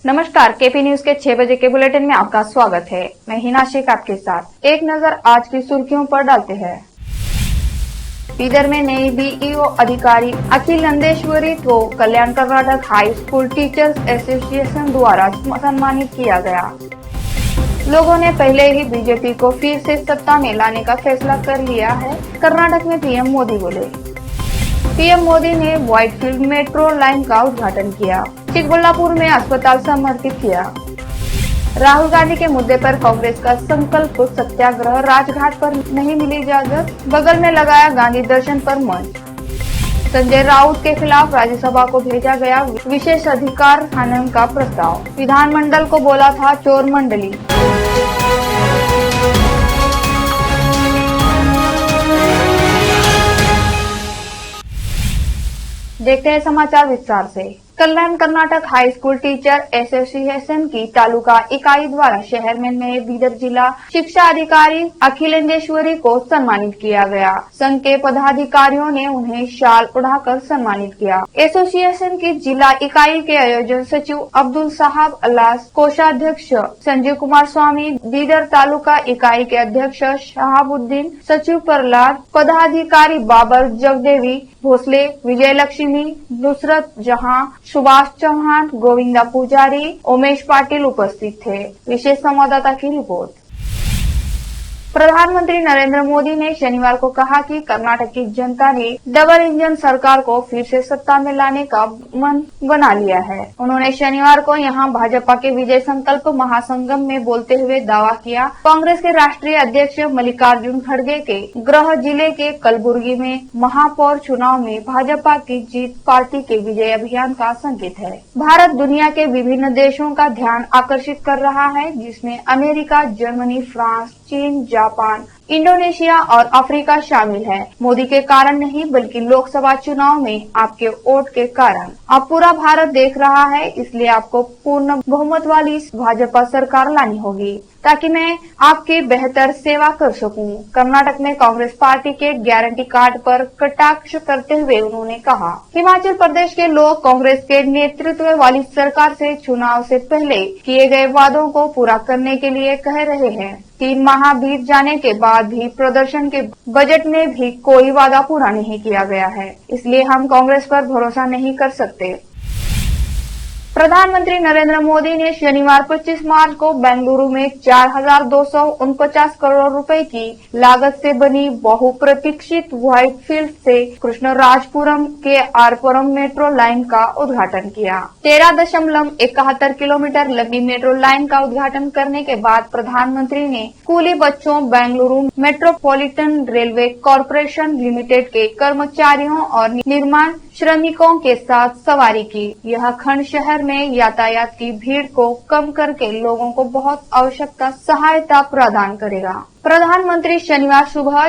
नमस्कार, KP news के 6 बजे के बुलेटिन में आपका स्वागत है। मैं हिना शेख आपके साथ। एक नजर आज की सुर्खियों पर डालते हैं। बीदर में नई बीईओ अधिकारी अखिल नंदेश्वरी को कल्याण Karnataka high school teachers association द्वारा सम्मानित किया गया। लोगों ने पहले ही बीजेपी को फिर से सत्ता में लाने का फैसला कर लिया है। कर्नाटक में पीएम मोदी बोले। पीएम मोदी ने व्हाइटफील्ड मेट्रो लाइन का उद्घाटन किया। चिकबल्लापुर में अस्पताल समर्पित किया। राहुल गांधी के मुद्दे पर कांग्रेस का संकल्प सत्याग्रह, राजघाट पर नहीं मिली इजाजत, बगल में लगाया गांधी दर्शन पर मंच। संजय राउत के खिलाफ राज्यसभा को भेजा गया विशेष अधिकार हनन का प्रस्ताव। विधानमंडल को बोला था चोर मंडली। देखते हैं समाचार विस्तार से। Kalyan Karnataka high school teacher association की तालुका इकाई द्वारा शहर में नए बीदर जिला शिक्षा अधिकारी अखिलेंदेश्वरी को सम्मानित किया गया। संघ के पदाधिकारियों ने उन्हें शाल उड़ाकर सम्मानित किया। एसोसिएशन की जिला इकाई के आयोजन सचिव अब्दुल साहब अल्लास, कोषाध्यक्ष संजय कुमार स्वामी, बीदर तालुका इकाई के अध्यक्ष शहाबुद्दीन, सचिव प्रहलाद, पदाधिकारी बाबर जगदेवी भोसले, विजय लक्ष्मी, नुसरत जहां, सुभाष चौहान, गोविंदा पुजारी, उमेश पाटिल उपस्थित थे। विशेष संवाददाता की रिपोर्ट। प्रधानमंत्री नरेंद्र मोदी ने शनिवार को कहा कि कर्नाटक की जनता ने डबल इंजन सरकार को फिर से सत्ता में लाने का मन बना लिया है। उन्होंने शनिवार को यहां भाजपा के विजय संकल्प महासंगम में बोलते हुए दावा किया। कांग्रेस के राष्ट्रीय अध्यक्ष मल्लिकार्जुन खड़गे के गृह जिले के कलबुर्गी में महापौर चुनाव में भाजपा की जीत पार्टी के विजय अभियान का संकेत है। भारत दुनिया के विभिन्न देशों का ध्यान आकर्षित कर रहा है, जिसमें अमेरिका, जर्मनी, फ्रांस, चीन, जापान, इंडोनेशिया और अफ्रीका शामिल है। मोदी के कारण नहीं, बल्कि लोकसभा चुनाव में आपके वोट के कारण। अब पूरा भारत देख रहा है, इसलिए आपको पूर्ण बहुमत वाली भाजपा सरकार लानी होगी, ताकि मैं आपकी बेहतर सेवा कर सकूं। कर्नाटक में कांग्रेस पार्टी के गारंटी कार्ड पर कटाक्ष करते हुए उन्होंने कहा, हिमाचल प्रदेश के लोग कांग्रेस के नेतृत्व वाली सरकार से चुनाव से पहले किए गए वादों को पूरा करने के लिए कह रहे हैं। 3 माह बीत जाने के बाद भी प्रदर्शन के बजट में भी कोई वादा पूरा नहीं किया गया है, इसलिए हम कांग्रेस पर भरोसा नहीं कर सकते। प्रधानमंत्री नरेंद्र मोदी ने शनिवार 25 मार्च को बेंगलुरु में 4,249 करोड़ रुपए की लागत से बनी बहुप्रतीक्षित व्हाइटफील्ड से कृष्णराजपुरम के आरपुरम मेट्रो लाइन का उद्घाटन किया। 13.71 किलोमीटर लंबी मेट्रो लाइन का उद्घाटन करने के बाद प्रधानमंत्री ने स्कूली बच्चों, Bengaluru metropolitan railway corporation limited के कर्मचारियों और निर्माण श्रमिकों के साथ सवारी की। यह खंड शहर में यातायात की भीड़ को कम करके लोगों को बहुत आवश्यकता सहायता प्रदान करेगा। प्रधानमंत्री शनिवार सुबह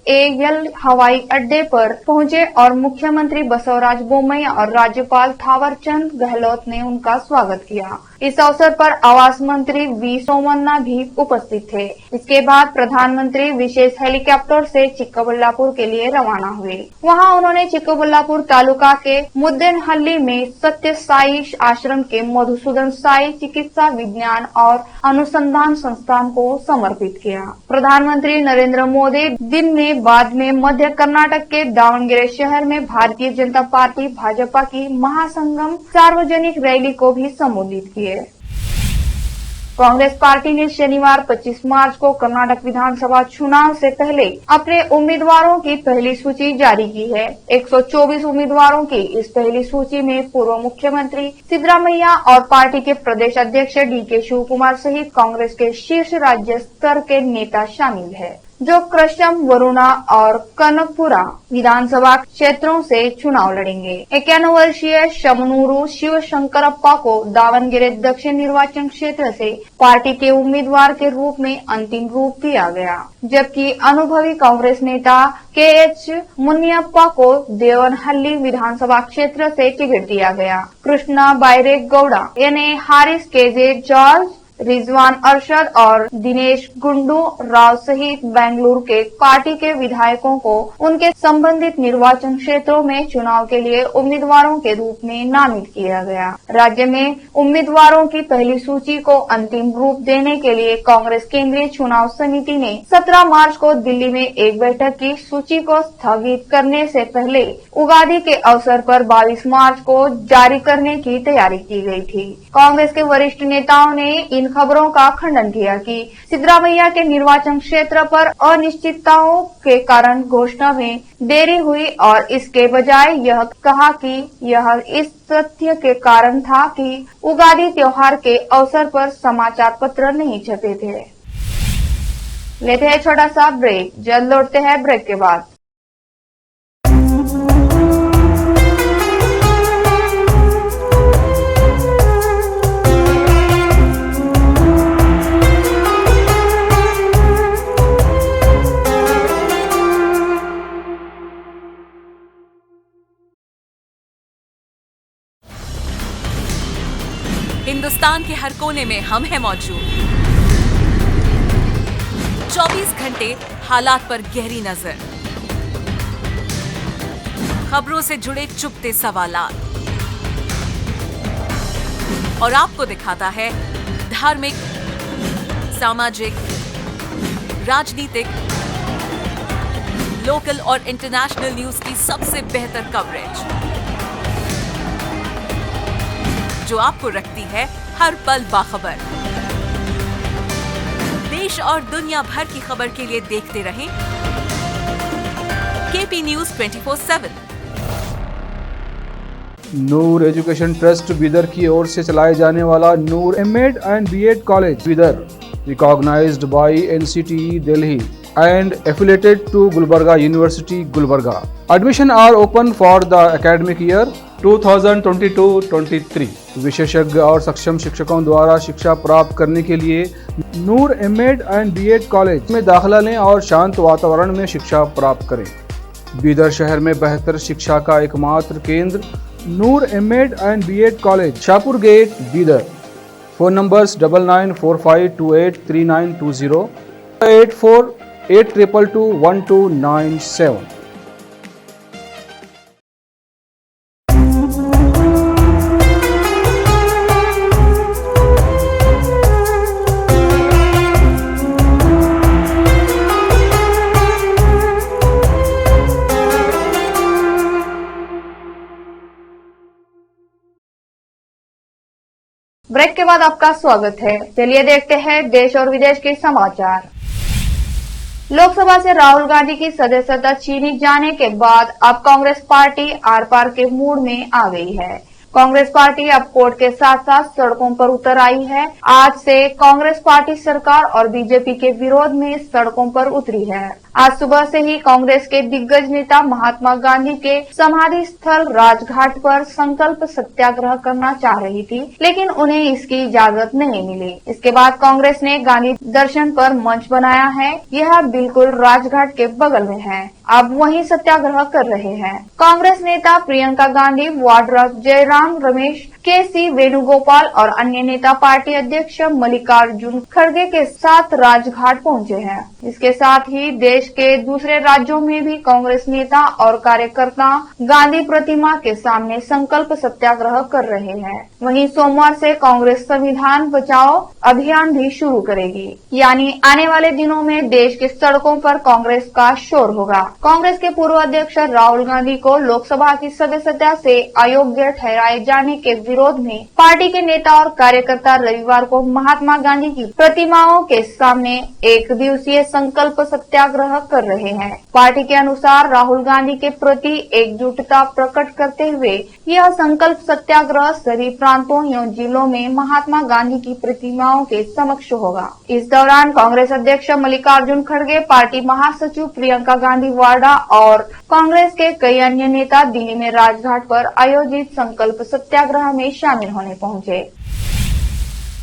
एएल हवाई अड्डे पर पहुंचे और मुख्यमंत्री बसवराज बोम्मई और राज्यपाल थावरचंद गहलोत ने उनका स्वागत किया। इस अवसर पर आवास मंत्री वी सोमन्ना भी उपस्थित थे। इसके बाद प्रधानमंत्री विशेष हेलीकॉप्टर से चिक्कबल्लापुर के लिए रवाना हुए। वहां उन्होंने चिक्कबल्लापुर तालुका के मुद्देनहल्ली में सत्य साई आश्रम के मधुसूदन साई चिकित्सा विज्ञान और अनुसंधान संस्थान को समर्पित किया। प्रधानमंत्री नरेंद्र मोदी दिन में बाद में मध्य कर्नाटक के दावणगेरे शहर में भारतीय जनता पार्टी भाजपा की महासंगम सार्वजनिक रैली को भी संबोधित किए। कांग्रेस पार्टी ने शनिवार 25 मार्च को कर्नाटक विधानसभा चुनाव से पहले अपने उम्मीदवारों की पहली सूची जारी की है। 124 उम्मीदवारों की इस पहली सूची में पूर्व मुख्यमंत्री सिद्धरामैया और पार्टी के प्रदेश अध्यक्ष डीके शिवकुमार सहित कांग्रेस के शीर्ष राज्य स्तर के नेता शामिल है, जो कृष्णम, वरुणा और कनकपुरा विधानसभा क्षेत्रों से चुनाव लड़ेंगे। 51 वर्षीय शमनूरू शिवशंकरप्पा को दावणगेरे दक्षिण निर्वाचन क्षेत्र से पार्टी के उम्मीदवार के रूप में अंतिम रूप दिया गया, जबकि अनुभवी कांग्रेस नेता KH मुनियप्पा को देवनहल्ली विधानसभा क्षेत्र से टिकट दिया गया। Krishna Byre Gowda, NA Haris, KJ George, Rizwan Arshad और दिनेश गुंडू राव सहित बेंगलुरु के पार्टी के विधायकों को उनके संबंधित निर्वाचन क्षेत्रों में चुनाव के लिए उम्मीदवारों के रूप में नामित किया गया। राज्य में उम्मीदवारों की पहली सूची को अंतिम रूप देने के लिए कांग्रेस केंद्रीय चुनाव समिति ने 17 मार्च को दिल्ली में एक बैठक की। सूची को स्थगित करने से पहले उगादी के अवसर पर 22 मार्च को जारी करने की तैयारी की गई थी। कांग्रेस के वरिष्ठ नेताओं ने इन खबरों का खंडन किया कि सिद्धरामैया के निर्वाचन क्षेत्र पर अनिश्चितताओं के कारण घोषणा में देरी हुई और इसके बजाय यह कहा कि यह इस तथ्य के कारण था कि उगादी त्योहार के अवसर पर समाचार पत्र नहीं छपे थे। लेते हैं छोटा सा ब्रेक, जल्द लौटते हैं ब्रेक के बाद। हिंदुस्तान के हर कोने में हम हैं मौजूद। 24 घंटे हालात पर गहरी नजर, खबरों से जुड़े चुपते सवालात और आपको दिखाता है धार्मिक, सामाजिक, राजनीतिक, लोकल और इंटरनेशनल न्यूज की सबसे बेहतर कवरेज जो आपको रखती है हर पल बाखबर। देश और दुनिया भर की खबर के लिए देखते रहें KP news 24/7। Noor education trust Bidar की ओर से चलाए जाने वाला Noor MEd and BEd college Bidar, recognized by NCTE Delhi and affiliated to Gulbarga University, Gulbarga. Admission are open for the academic year 2022-23. विशेषज्ञ और सक्षम शिक्षकों द्वारा शिक्षा प्राप्त करने के लिए नूर एमएड एंड बीएड कॉलेज में दाखिला लें और शांत वातावरण में शिक्षा प्राप्त करें। बीदर शहर में बेहतर शिक्षा का एकमात्र केंद्र Noor MEd and BEd college, Shahpur gate, Bidar. Phone numbers 9945283920, 8482221297। Break के बाद आपका स्वागत है। चलिए देखते हैं देश और विदेश के समाचार। लोकसभा से राहुल गांधी की सदस्यता छीनी जाने के बाद अब कांग्रेस पार्टी आर पार के मूड में आ गई है। कांग्रेस पार्टी अब कोर्ट के साथ साथ सड़कों पर उतर आई है। आज से कांग्रेस पार्टी सरकार और बीजेपी के विरोध में सड़कों पर उतरी है। आज सुबह से ही कांग्रेस के दिग्गज नेता महात्मा गांधी के समाधि स्थल राजघाट पर संकल्प सत्याग्रह करना चाह रही थी, लेकिन उन्हें इसकी इजाजत नहीं मिली। इसके बाद कांग्रेस ने गांधी दर्शन पर मंच बनाया है। यह बिल्कुल राजघाट के बगल में है। अब वहीं सत्याग्रह कर रहे हैं। कांग्रेस नेता प्रियंका गांधी, वाड्रा जयराम रमेश, केसी वेणुगोपाल और अन्य नेता पार्टी अध्यक्ष मल्लिकार्जुन खड़गे के साथ राजघाट पहुंचे हैं। इसके साथ ही देश के दूसरे राज्यों में भी कांग्रेस नेता और कार्यकर्ता गांधी प्रतिमा के सामने संकल्प सत्याग्रह कर रहे हैं। वहीं सोमवार से कांग्रेस संविधान बचाओ अभियान भी शुरू करेगी, यानी आने वाले दिनों में देश की सड़कों पर कांग्रेस का शोर होगा। कांग्रेस के पूर्व अध्यक्ष राहुल गांधी को लोकसभा की सदस्यता से अयोग्य ठहराए जाने के विरोध में पार्टी के नेता और कार्यकर्ता रविवार को महात्मा गांधी की प्रतिमाओं के सामने एक दिवसीय संकल्प सत्याग्रह कर रहे हैं। पार्टी के अनुसार राहुल गांधी के प्रति एकजुटता प्रकट करते हुए यह संकल्प सत्याग्रह सभी प्रांतों एवं जिलों में महात्मा गांधी की प्रतिमाओं के समक्ष होगा। इस दौरान कांग्रेस अध्यक्ष मल्लिकार्जुन खड़गे, पार्टी महासचिव प्रियंका गांधी वाड्रा और कांग्रेस के कई अन्य नेता दिल्ली में राजघाट पर आयोजित संकल्प सत्याग्रह में शामिल होने पहुंचे।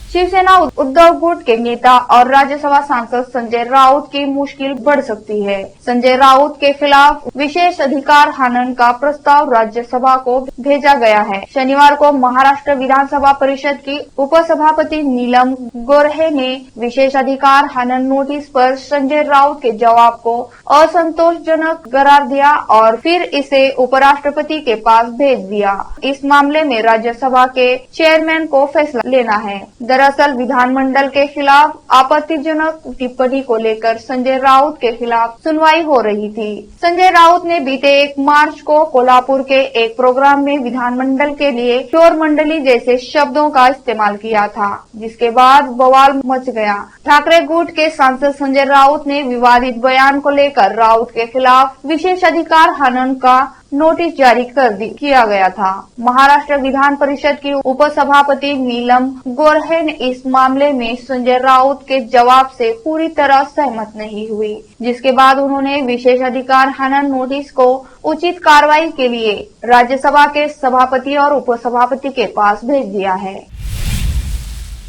शिवसेना उद्धव गुट के नेता और राज्यसभा सांसद संजय राउत की मुश्किल बढ़ सकती है। संजय राउत के खिलाफ विशेष अधिकार हनन का प्रस्ताव राज्यसभा को भेजा गया है। शनिवार को महाराष्ट्र विधानसभा परिषद की उपसभापति नीलम गोऱ्हे ने विशेष अधिकार हनन नोटिस पर संजय राउत के जवाब को असंतोषजनक करार दिया और फिर इसे उपराष्ट्रपति के पास भेज दिया। इस मामले में राज्यसभा के चेयरमैन को फैसला लेना है। दरअसल विधानमंडल के खिलाफ आपत्तिजनक टिप्पणी को लेकर संजय राउत के खिलाफ सुनवाई हो रही थी। संजय राउत ने बीते 1 मार्च को कोल्हापुर के एक प्रोग्राम में विधानमंडल के लिए चोर मंडली जैसे शब्दों का इस्तेमाल किया था, जिसके बाद बवाल मच गया। ठाकरे गुट के सांसद संजय राउत ने विवादित बयान को लेकर राउत के खिलाफ विशेष अधिकार हनन का नोटिस जारी किया गया था। महाराष्ट्र विधान परिषद की उपसभापति नीलम गोऱ्हे ने इस मामले में संजय राउत के जवाब से पूरी तरह सहमत नहीं हुई, जिसके बाद उन्होंने विशेष अधिकार हनन नोटिस को उचित कार्रवाई के लिए राज्यसभा के सभापति और उपसभापति के पास भेज दिया है।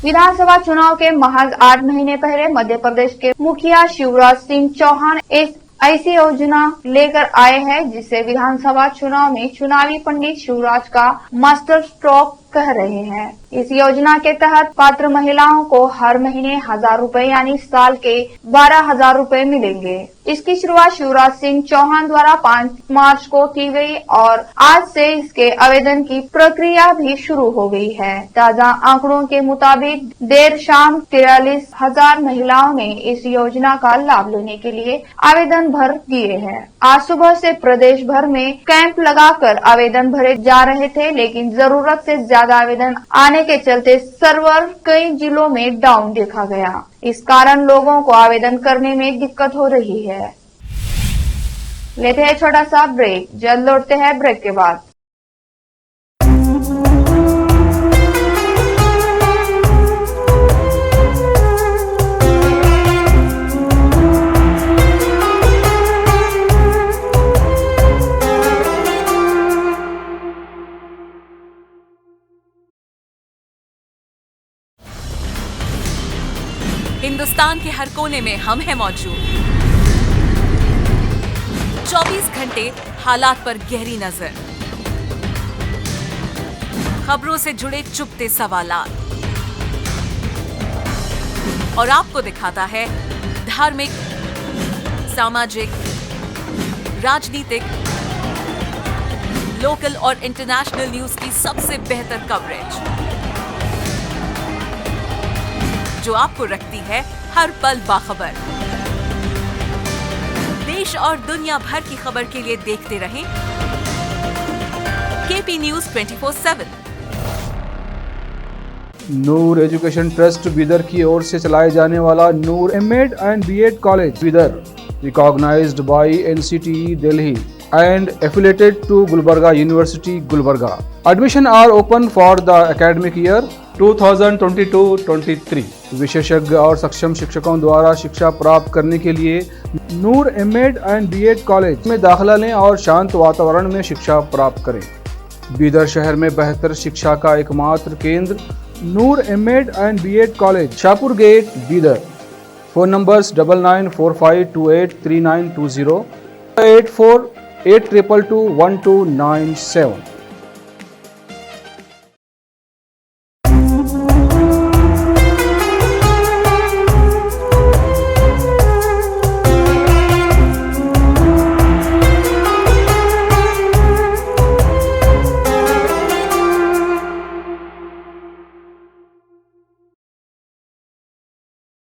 विधानसभा चुनाव के महज 8 महीने पहले मध्य प्रदेश के मुखिया शिवराज सिंह चौहान एक ऐसी योजना लेकर आए हैं जिसे विधानसभा चुनाव में चुनावी पंडित शिवराज का मास्टर स्ट्रोक कह रहे हैं। इस योजना के तहत पात्र महिलाओं को हर महीने 1000 रुपए यानी साल के 12,000 रुपए मिलेंगे। इसकी शुरुआत शिवराज सिंह चौहान द्वारा 5 मार्च को की गई और आज से इसके आवेदन की प्रक्रिया भी शुरू हो गई है। ताजा आंकड़ों के मुताबिक देर शाम 43,000 महिलाओं ने इस योजना का लाभ लेने के लिए आवेदन भर दिए हैं। आज सुबह से प्रदेश भर में कैंप लगाकर आवेदन भरे जा रहे थे, लेकिन जरूरत से ज्यादा आवेदन आने के चलते सर्वर कई जिलों में डाउन देखा गया। इस कारण लोगों को आवेदन करने में दिक्कत हो रही है। लेते हैं छोटा सा ब्रेक, जल्द लौटते हैं ब्रेक के बाद। हिंदुस्तान के हर कोने में हम हैं मौजूद। 24 घंटे हालात पर गहरी नजर, खबरों से जुड़े चुपते सवालात और आपको दिखाता है धार्मिक, सामाजिक, राजनीतिक, लोकल और इंटरनेशनल न्यूज की सबसे बेहतर कवरेज जो आपको रखती है हर पल बाखबर। देश और दुनिया भर की खबर के लिए देखते रहें KP news 24/7। Noor education trust Bidar की ओर से चलाए जाने वाला Noor MEd and BEd college Bidar, recognised by NCTE Delhi and affiliated to Gulbarga University, Gulbarga. Admission are open for the academic year 2022-23. विशेषज्ञ और सक्षम शिक्षकों द्वारा शिक्षा प्राप्त करने के लिए नूर एमएड एंड बीएड कॉलेज में दाखिला लें और शांत वातावरण में शिक्षा प्राप्त करें। बीदर शहर में बेहतर शिक्षा का एकमात्र केंद्र Noor MEd and BEd college, Shahpur gate, Bidar. Phone numbers 9945283920, 8482221297।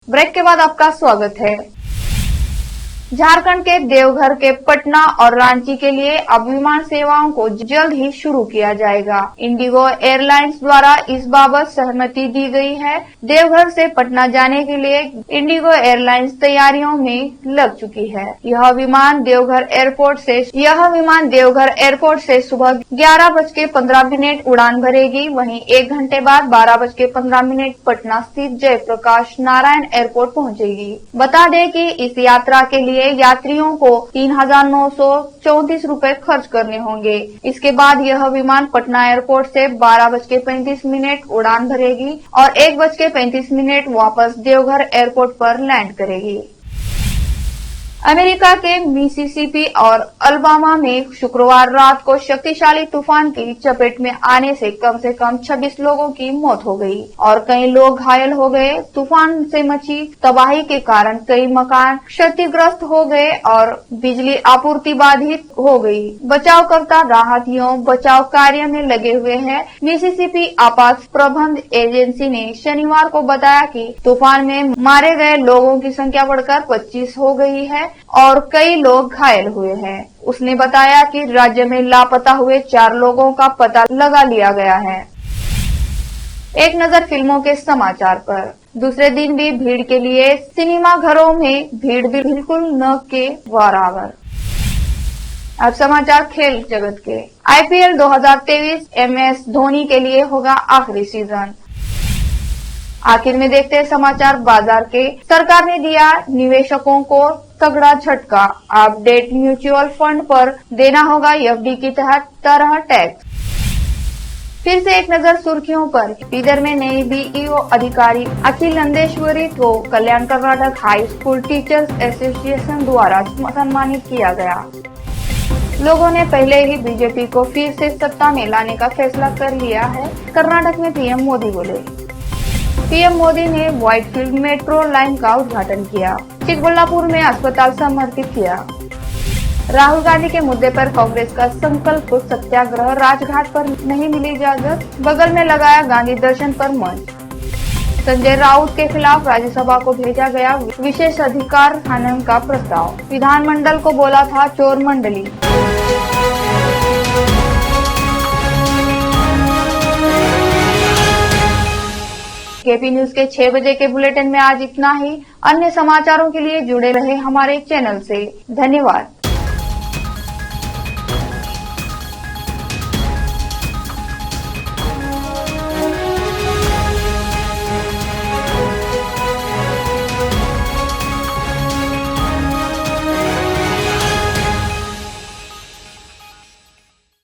Break के बाद आपका स्वागत है। झारखंड के देवघर के पटना और रांची के लिए अब विमान सेवाओं को जल्द ही शुरू किया जाएगा। इंडिगो एयरलाइंस द्वारा इस बाबत सहमति दी गई है। देवघर से पटना जाने के लिए इंडिगो एयरलाइंस तैयारियों में लग चुकी है। यह विमान देवघर एयरपोर्ट से सुबह 11:15 उड़ान भरेगी। वहीं 1 घंटे बाद 12:15 पटना स्थित जयप्रकाश नारायण एयरपोर्ट पहुंचेगी। बता दें कि इस यात्रा के लिए लिए यात्रियों को 3,934 रुपए खर्च करने होंगे। इसके बाद यह विमान पटना एयरपोर्ट से 12:35 उड़ान भरेगी और 1:35 वापस देवघर एयरपोर्ट पर लैंड करेगी। अमेरिका के मिसिसिपी और अलाबामा में शुक्रवार रात को शक्तिशाली तूफान की चपेट में आने से कम 26 लोगों की मौत हो गई और कई लोग घायल हो गए। तूफान से मची तबाही के कारण कई मकान क्षतिग्रस्त हो गए और बिजली आपूर्ति बाधित हो गई। बचावकर्ता राहतियों बचाव कार्य में लगे हुए हैं। मिसिसिपी आपात प्रबंध एजेंसी ने शनिवार को बताया कि तूफान में मारे गए लोगों की संख्या बढ़कर 25 हो गई है और कई लोग घायल हुए हैं। उसने बताया कि राज्य में लापता हुए 4 लोगों का पता लगा लिया गया है। एक नजर फिल्मों के समाचार पर। दूसरे दिन भी भीड़ के लिए सिनेमा घरों में भीड़ भी बिल्कुल न के बराबर। अब समाचार खेल जगत के। आईपीएल 2023 MS धोनी के लिए होगा आखिरी सीजन। आखिर में देखते हैं समाचार बाजार के। सरकार ने दिया निवेशकों को तगड़ा झटका। अपडेट म्यूचुअल फंड पर देना होगा एफडी की तरह टैक्स। फिर से एक नजर सुर्खियों पर। इधर में नई बीईओ अधिकारी अखिल नंदेश्वरी को कल्याण Karnataka high school teachers association द्वारा सम्मानित किया गया। लोगों ने पहले ही बीजेपी को फिर से सत्ता में लाने का फैसला कर लिया है। कर्नाटक में पीएम मोदी बोले। पीएम मोदी ने व्हाइटफील्ड मेट्रो लाइन का उद्घाटन किया। चिकबल्लापुर में अस्पताल समर्पित किया। राहुल गांधी के मुद्दे पर कांग्रेस का संकल्प सत्याग्रह। राजघाट पर नहीं मिली इजाजत, बगल में लगाया गांधी दर्शन पर मंच। संजय राउत के खिलाफ राज्यसभा को भेजा गया विशेष अधिकार हनन का प्रस्ताव। विधानमंडल को बोला था चोर मंडली। केपी न्यूज के 6 बजे के बुलेटिन में आज इतना ही। अन्य समाचारों के लिए जुड़े रहे हमारे चैनल से। धन्यवाद।